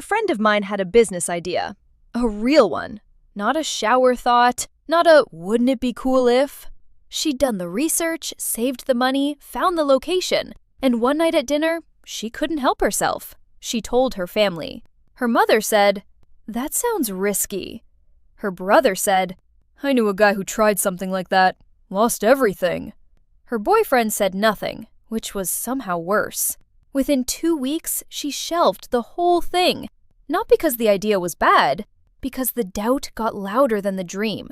friend of mine had a business idea. A real one. Not a shower thought, not a wouldn't it be cool if. She'd done the research, saved the money, found the location, and one night at dinner, she couldn't help herself. She told her family. Her mother said, "That sounds risky." Her brother said, "I knew a guy who tried something like that. Lost everything." Her boyfriend said nothing, which was somehow worse. Within 2 weeks, she shelved the whole thing. Not because the idea was bad, because the doubt got louder than the dream.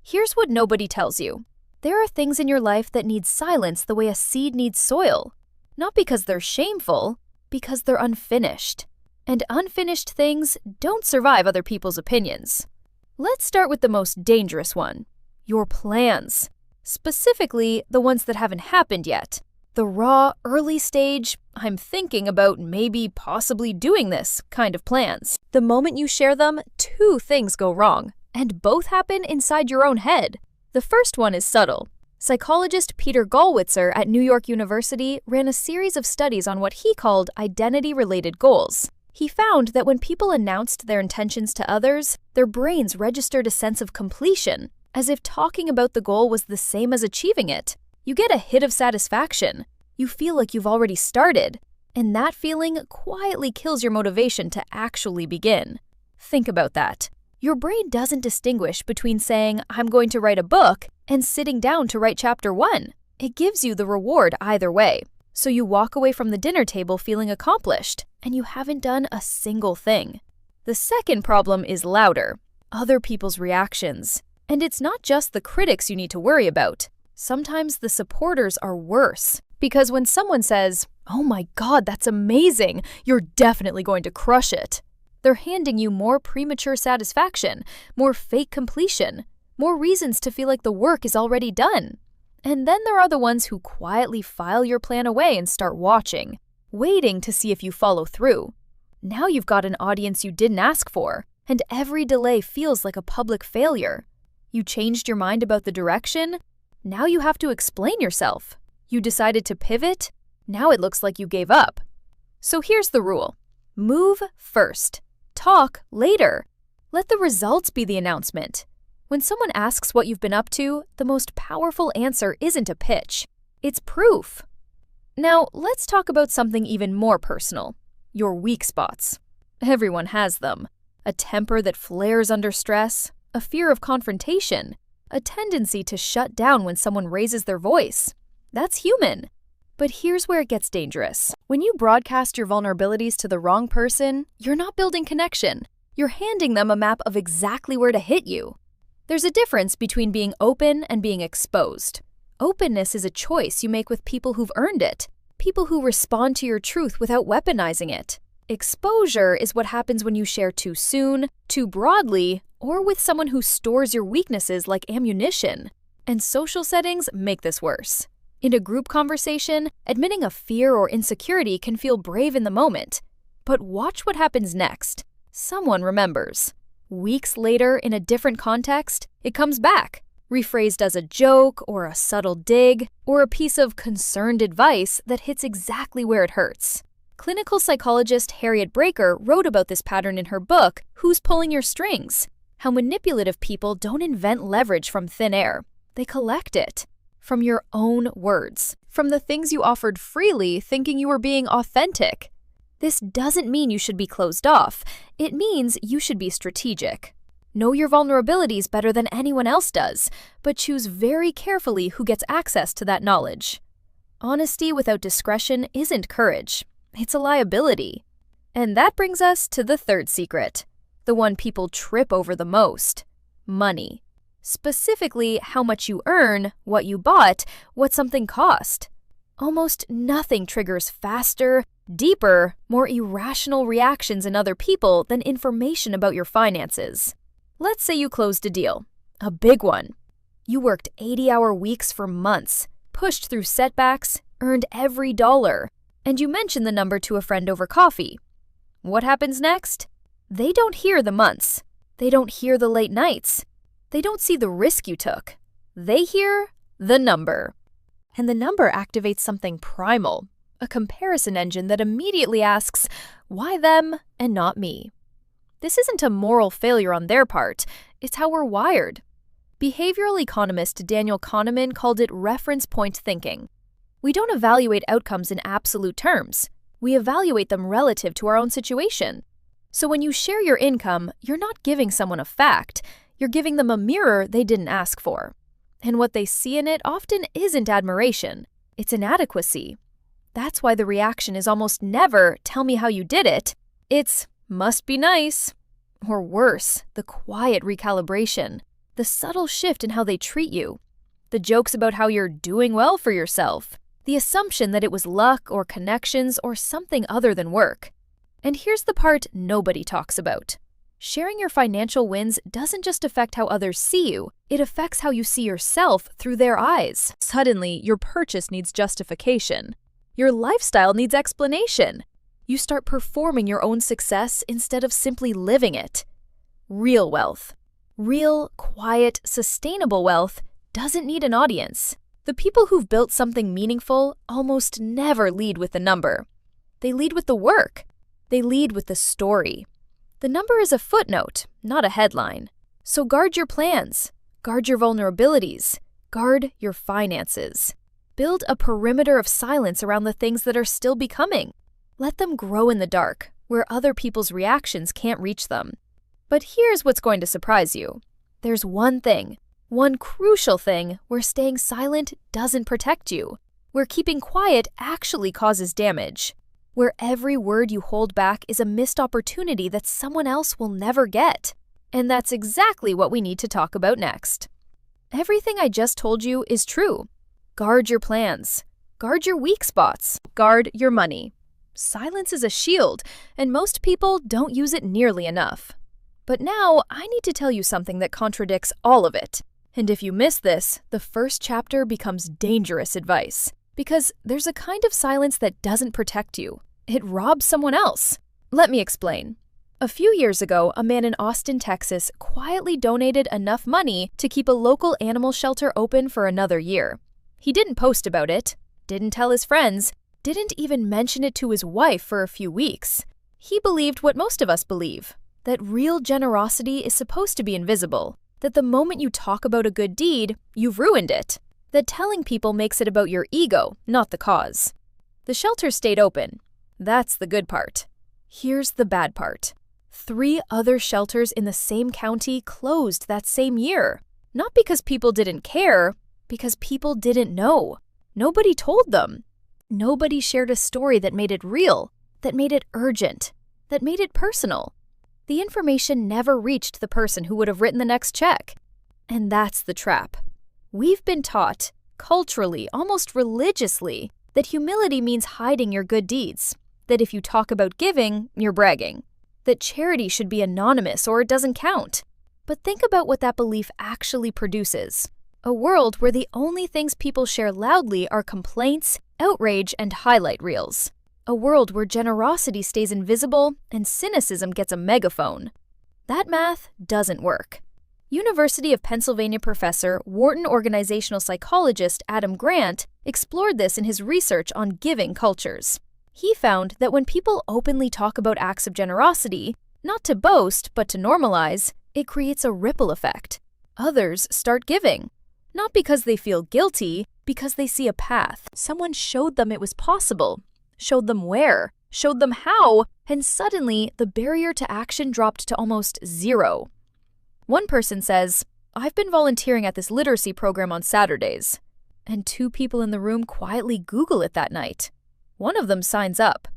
Here's what nobody tells you. There are things in your life that need silence the way a seed needs soil. Not because they're shameful, because they're unfinished. And unfinished things don't survive other people's opinions. Let's start with the most dangerous one. Your plans. Specifically, the ones that haven't happened yet. The raw, early stage, I'm thinking about maybe possibly doing this kind of plans. The moment you share them, 2 things go wrong, and both happen inside your own head. The first one is subtle. Psychologist Peter Gollwitzer at New York University ran a series of studies on what he called identity-related goals. He found that when people announced their intentions to others, their brains registered a sense of completion, as if talking about the goal was the same as achieving it. You get a hit of satisfaction. You feel like you've already started, and that feeling quietly kills your motivation to actually begin. Think about that. Your brain doesn't distinguish between saying, "I'm going to write a book," and sitting down to write chapter 1. It gives you the reward either way. So you walk away from the dinner table feeling accomplished, and you haven't done a single thing. The second problem is louder. Other people's reactions. And it's not just the critics you need to worry about. Sometimes the supporters are worse. Because when someone says, "Oh my God, that's amazing, you're definitely going to crush it," they're handing you more premature satisfaction, more fake completion, more reasons to feel like the work is already done. And then there are the ones who quietly file your plan away and start watching, waiting to see if you follow through. Now you've got an audience you didn't ask for, and every delay feels like a public failure. You changed your mind about the direction? Now you have to explain yourself. You decided to pivot? Now it looks like you gave up. So here's the rule. Move first. Talk later. Let the results be the announcement. When someone asks what you've been up to, the most powerful answer isn't a pitch. It's proof. Now, let's talk about something even more personal. Your weak spots. Everyone has them. A temper that flares under stress, a fear of confrontation, a tendency to shut down when someone raises their voice. That's human. But here's where it gets dangerous. When you broadcast your vulnerabilities to the wrong person, you're not building connection. You're handing them a map of exactly where to hit you. There's a difference between being open and being exposed. Openness is a choice you make with people who've earned it, people who respond to your truth without weaponizing it. Exposure is what happens when you share too soon, too broadly, or with someone who stores your weaknesses like ammunition. And social settings make this worse. In a group conversation, admitting a fear or insecurity can feel brave in the moment. But watch what happens next. Someone remembers. Weeks later, in a different context, it comes back, rephrased as a joke or a subtle dig or a piece of concerned advice that hits exactly where it hurts. Clinical psychologist Harriet Braiker wrote about this pattern in her book, Who's Pulling Your Strings? How manipulative people don't invent leverage from thin air. They collect it. From your own words. From the things you offered freely, thinking you were being authentic. This doesn't mean you should be closed off. It means you should be strategic. Know your vulnerabilities better than anyone else does, but choose very carefully who gets access to that knowledge. Honesty without discretion isn't courage. It's a liability. And that brings us to the third secret, the one people trip over the most: money. Specifically, how much you earn, what you bought, what something cost. Almost nothing triggers faster, deeper, more irrational reactions in other people than information about your finances. Let's say you closed a deal, a big one. You worked 80-hour weeks for months, pushed through setbacks, earned every dollar, and you mention the number to a friend over coffee. What happens next? They don't hear the months. They don't hear the late nights. They don't see the risk you took. They hear the number. And the number activates something primal, a comparison engine that immediately asks, Why them and not me? This isn't a moral failure on their part, it's how we're wired. Behavioral economist Daniel Kahneman called it reference point thinking. We don't evaluate outcomes in absolute terms. We evaluate them relative to our own situation. So when you share your income, you're not giving someone a fact, you're giving them a mirror they didn't ask for. And what they see in it often isn't admiration, it's inadequacy. That's why the reaction is almost never, "Tell me how you did it." It's, "Must be nice." Or worse, the quiet recalibration, the subtle shift in how they treat you, the jokes about how you're doing well for yourself, the assumption that it was luck or connections or something other than work. And here's the part nobody talks about. Sharing your financial wins doesn't just affect how others see you, it affects how you see yourself through their eyes. Suddenly, your purchase needs justification. Your lifestyle needs explanation. You start performing your own success instead of simply living it. Real wealth. Real, quiet, sustainable wealth doesn't need an audience. The people who've built something meaningful almost never lead with the number. They lead with the work. They lead with the story. The number is a footnote, not a headline. So guard your plans. Guard your vulnerabilities. Guard your finances. Build a perimeter of silence around the things that are still becoming. Let them grow in the dark, where other people's reactions can't reach them. But here's what's going to surprise you. There's one thing, one crucial thing, where staying silent doesn't protect you, where keeping quiet actually causes damage, where every word you hold back is a missed opportunity that someone else will never get. And that's exactly what we need to talk about next. Everything I just told you is true. Guard your plans. Guard your weak spots. Guard your money. Silence is a shield, and most people don't use it nearly enough. But now, I need to tell you something that contradicts all of it. And if you miss this, the first chapter becomes dangerous advice. Because there's a kind of silence that doesn't protect you. It robs someone else. Let me explain. A few years ago, a man in Austin, Texas, quietly donated enough money to keep a local animal shelter open for another year. He didn't post about it, didn't tell his friends, didn't even mention it to his wife for a few weeks. He believed what most of us believe, that real generosity is supposed to be invisible, that the moment you talk about a good deed, you've ruined it, that telling people makes it about your ego, not the cause. The shelter stayed open. That's the good part. Here's the bad part. 3 other shelters in the same county closed that same year. Not because people didn't care, because people didn't know. Nobody told them. Nobody shared a story that made it real, that made it urgent, that made it personal. The information never reached the person who would have written the next check. And that's the trap. We've been taught, culturally, almost religiously, that humility means hiding your good deeds, that if you talk about giving, you're bragging, that charity should be anonymous or it doesn't count. But think about what that belief actually produces. A world where the only things people share loudly are complaints, outrage, and highlight reels. A world where generosity stays invisible and cynicism gets a megaphone. That math doesn't work. University of Pennsylvania professor, Wharton organizational psychologist Adam Grant explored this in his research on giving cultures. He found that when people openly talk about acts of generosity, not to boast but to normalize, it creates a ripple effect. Others start giving. Not because they feel guilty, because they see a path. Someone showed them it was possible, showed them where, showed them how, and suddenly the barrier to action dropped to almost zero. One person says, "I've been volunteering at this literacy program on Saturdays." And 2 people in the room quietly Google it that night. One of them signs up.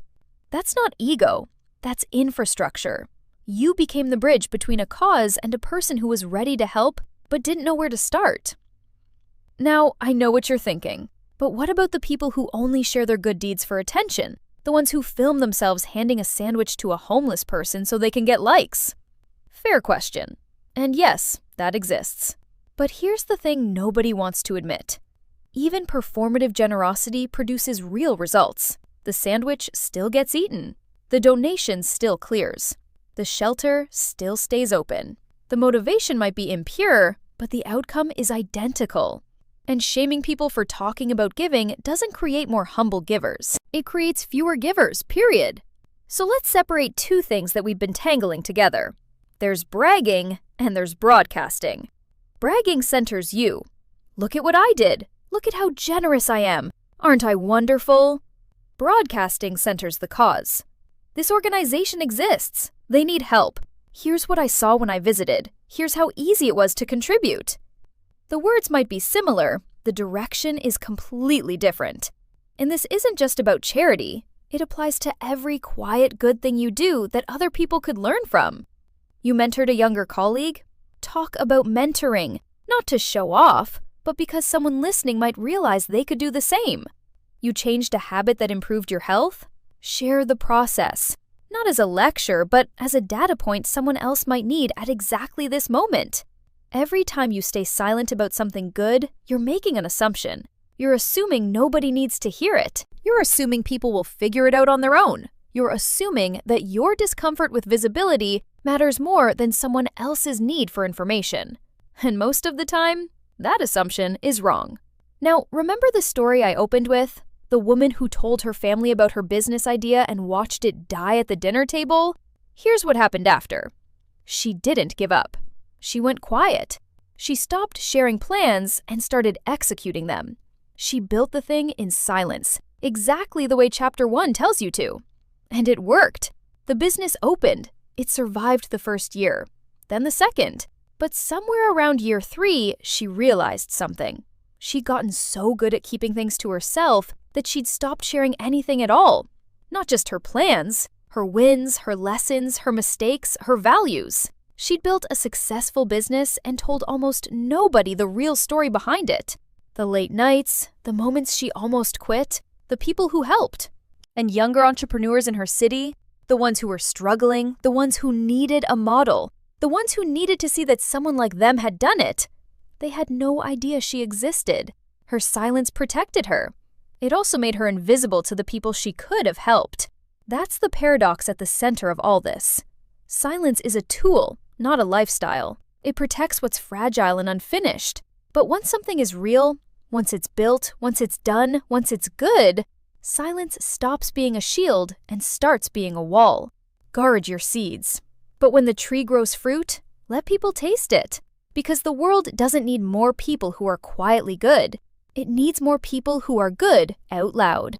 That's not ego, that's infrastructure. You became the bridge between a cause and a person who was ready to help but didn't know where to start. Now, I know what you're thinking, but what about the people who only share their good deeds for attention? The ones who film themselves handing a sandwich to a homeless person so they can get likes? Fair question. And yes, that exists. But here's the thing nobody wants to admit. Even performative generosity produces real results. The sandwich still gets eaten. The donation still clears. The shelter still stays open. The motivation might be impure, but the outcome is identical. And shaming people for talking about giving doesn't create more humble givers. It creates fewer givers, period. So let's separate two things that we've been tangling together. There's bragging and there's broadcasting. Bragging centers you. Look at what I did. Look at how generous I am. Aren't I wonderful? Broadcasting centers the cause. This organization exists. They need help. Here's what I saw when I visited. Here's how easy it was to contribute. The words might be similar. The direction is completely different. And this isn't just about charity. It applies to every quiet good thing you do that other people could learn from. You mentored a younger colleague? Talk about mentoring, not to show off, but because someone listening might realize they could do the same. You changed a habit that improved your health? Share the process. Not as a lecture, but as a data point someone else might need at exactly this moment. Every time you stay silent about something good, you're making an assumption. You're assuming nobody needs to hear it. You're assuming people will figure it out on their own. You're assuming that your discomfort with visibility matters more than someone else's need for information. And most of the time, that assumption is wrong. Now, remember the story I opened with? The woman who told her family about her business idea and watched it die at the dinner table? Here's what happened after. She didn't give up. She went quiet. She stopped sharing plans and started executing them. She built the thing in silence, exactly the way Chapter 1 tells you to. And it worked. The business opened. It survived the first year, then the second. But somewhere around year 3, she realized something. She'd gotten so good at keeping things to herself that she'd stopped sharing anything at all. Not just her plans, her wins, her lessons, her mistakes, her values. She'd built a successful business and told almost nobody the real story behind it. The late nights, the moments she almost quit, the people who helped. And younger entrepreneurs in her city, the ones who were struggling, the ones who needed a model, the ones who needed to see that someone like them had done it. They had no idea she existed. Her silence protected her. It also made her invisible to the people she could have helped. That's the paradox at the center of all this. Silence is a tool, not a lifestyle. It protects what's fragile and unfinished. But once something is real, once it's built, once it's done, once it's good, silence stops being a shield and starts being a wall. Guard your seeds. But when the tree grows fruit, let people taste it. Because the world doesn't need more people who are quietly good. It needs more people who are good out loud.